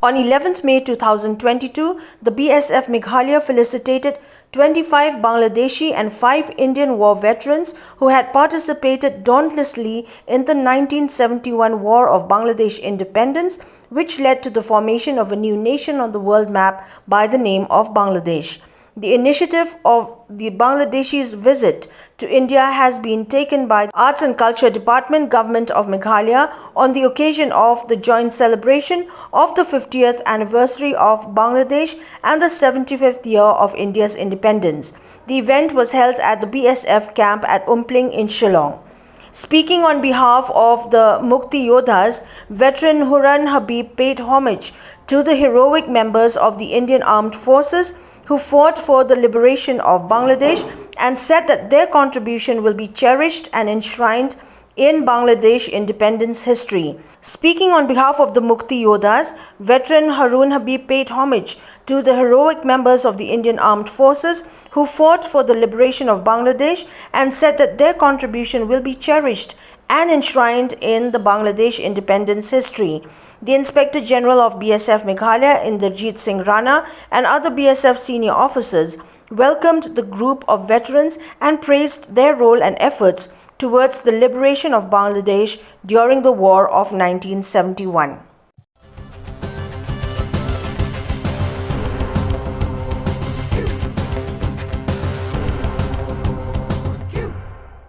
On 11th May 2022, the BSF Meghalaya felicitated 25 Bangladeshi and 5 Indian war veterans who had participated dauntlessly in the 1971 War of Bangladesh independence, which led to the formation of a new nation on the world map by the name of Bangladesh. The initiative of the Bangladeshis' visit to India has been taken by the Arts and Culture Department, Government of Meghalaya, on the occasion of the joint celebration of the 50th anniversary of Bangladesh and the 75th year of India's independence. The event was held at the BSF camp at Umpling in Shillong. Speaking on behalf of the Mukti Yodhas, veteran Huran Habib paid homage to the heroic members of the Indian Armed Forces who fought for the liberation of Bangladesh and said that their contribution will be cherished and enshrined in Bangladesh independence history. Speaking on behalf of the Mukti Yodhas, veteran Harun Habib paid homage to the heroic members of the Indian Armed Forces who fought for the liberation of Bangladesh and said that their contribution will be cherished and enshrined in the Bangladesh independence history. The Inspector General of BSF Meghalaya, Inderjeet Singh Rana, and other BSF senior officers welcomed the group of veterans and praised their role and efforts towards the liberation of Bangladesh during the War of 1971.